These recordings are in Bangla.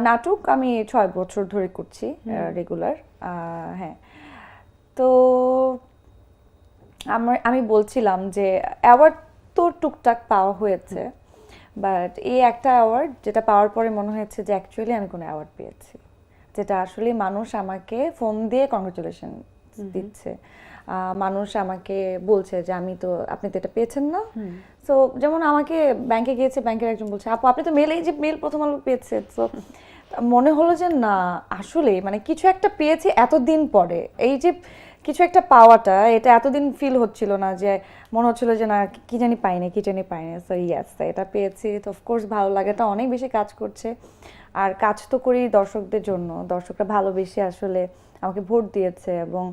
নাটক আমি 6 বছর ধরে করছি রেগুলার। হ্যাঁ, তো আমি বলছিলাম যে অ্যাওয়ার্ড তো টুকটাক পাওয়া হয়েছে, বাট এই একটা অ্যাওয়ার্ড যেটা পাওয়ার পরে মনে হয়েছে যে অ্যাকচুয়ালি আমি কোনো অ্যাওয়ার্ড পেয়েছি, যেটা আসলে মানুষ আমাকে ফোন দিয়ে কংগ্রাচুলেশন দিচ্ছে, মানুষ আমাকে বলছে যে আপনি তো এটা পেয়েছেন না। সো যেমন আমাকে ব্যাংকে গিয়েছে, ব্যাংকের একজন বলছে আপু আপনি তো মেল, এই যে মেল প্রথম আলো পেয়েছে। সো মনে হলো যে না আসলে মানে কিছু একটা পেয়েছি এতদিন পরে, এই যে কিছু একটা পাওয়াটা এটা এতদিন ফিল হচ্ছিল না, যে মনে হচ্ছিল যে না কি জানি পাইনি। সো ইয়েস, এটা পেয়েছি, তো অফকোর্স ভালো লাগাটা অনেক বেশি কাজ করছে। আর কাজ তো করি দর্শকদের জন্য, দর্শকরা ভালোবেসে আসলে আমাকে ভোট দিয়েছে, এবং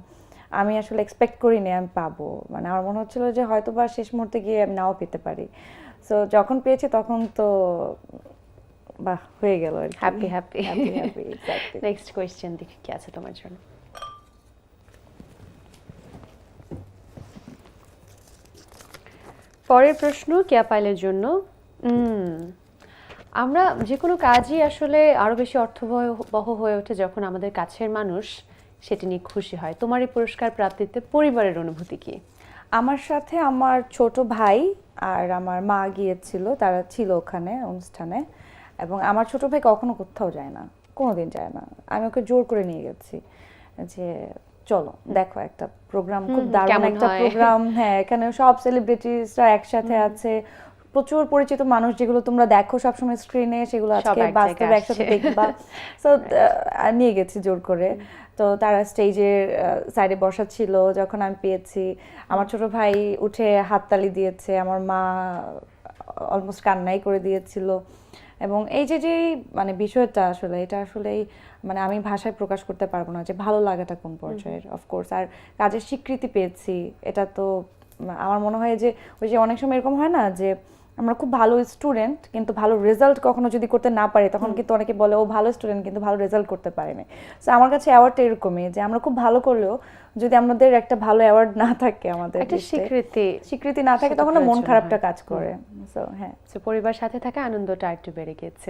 আমি আসলে এক্সপেক্ট করিনি আমি পাবো। মানে আমার মনে হচ্ছিল যে হয়তো বা শেষ মুহূর্তে গিয়ে আমি নাও পেতে পারি। সো যখন পেয়েছি তখন তো বাহ হয়ে গেল, হ্যাপি এক্স্যাক্টলি। নেক্সট কোয়েশ্চেন দেখি কি আছে তোমার জন্য। পরের প্রশ্ন কেয়া পাইলের জন্য। আমরা যে কোনো কাজই আসলে আরো বেশি অর্থবহ হয়ে ওঠে যখন আমাদের কাছের মানুষ সেটি নিয়ে খুশি হয়। তোমার এই পুরস্কার প্রাপ্তিতে পরিবারের অনুভূতি কি? আমার সাথে আমার ছোট ভাই আর আমার মা গিয়েছিল, তারা ছিল ওখানে অনুষ্ঠানে, এবং আমার ছোট ভাই কখনো কোথাও যায় না, কোনোদিন যায় না। আমি ওকে জোর করে নিয়ে গেছি যে চলো দেখো একটা প্রোগ্রাম, খুব দারুণ একটা প্রোগ্রাম। হ্যাঁ, এখানে সব সেলিব্রিটিসরা একসাথে আছে, প্রচুর পরিচিত মানুষ যেগুলো তোমরা দেখো সবসময় স্ক্রিনে, সেগুলো আজকে বাস্তবে একসাথে দেখবা। সো নিয়ে গেছি জোর করে। তো তারা স্টেজের সাইডে বসা ছিল যখন আমি পেয়েছি, আমার ছোট ভাই উঠে হাততালি দিয়েছে, আমার মা অলমোস্ট কান্নাই করে দিয়েছিল। এবং এই যে মানে বিষয়টা আসলে এটা আসলেই মানে আমি ভাষায় প্রকাশ করতে পারবো না যে ভালো লাগাটা কোন পর্যায়ের। অফকোর্স আর কাজের স্বীকৃতি পেয়েছি, এটা তো আমার মনে হয় যে ওই যে অনেক সময় এরকম হয় না যে আমরা খুব ভালো স্টুডেন্ট কিন্তু ভালো রেজাল্ট কখনো যদি করতে না পারি, তখন কিন্তু অনেকে বলে ও ভালো স্টুডেন্ট কিন্তু ভালো রেজাল্ট করতে পারেনি। সো আমার কাছে অ্যাওয়ার্ডটা এরকমই, যে আমরা খুব ভালো করলেও যদি আমাদের একটা ভালো অ্যাওয়ার্ড না থাকে, আমাদের একটা স্বীকৃতি না থাকে, তখন মন খারাপটা কাজ করে। সো হ্যাঁ, পরিবার সাথে থাকা আনন্দটা একটু বেড়ে গেছে।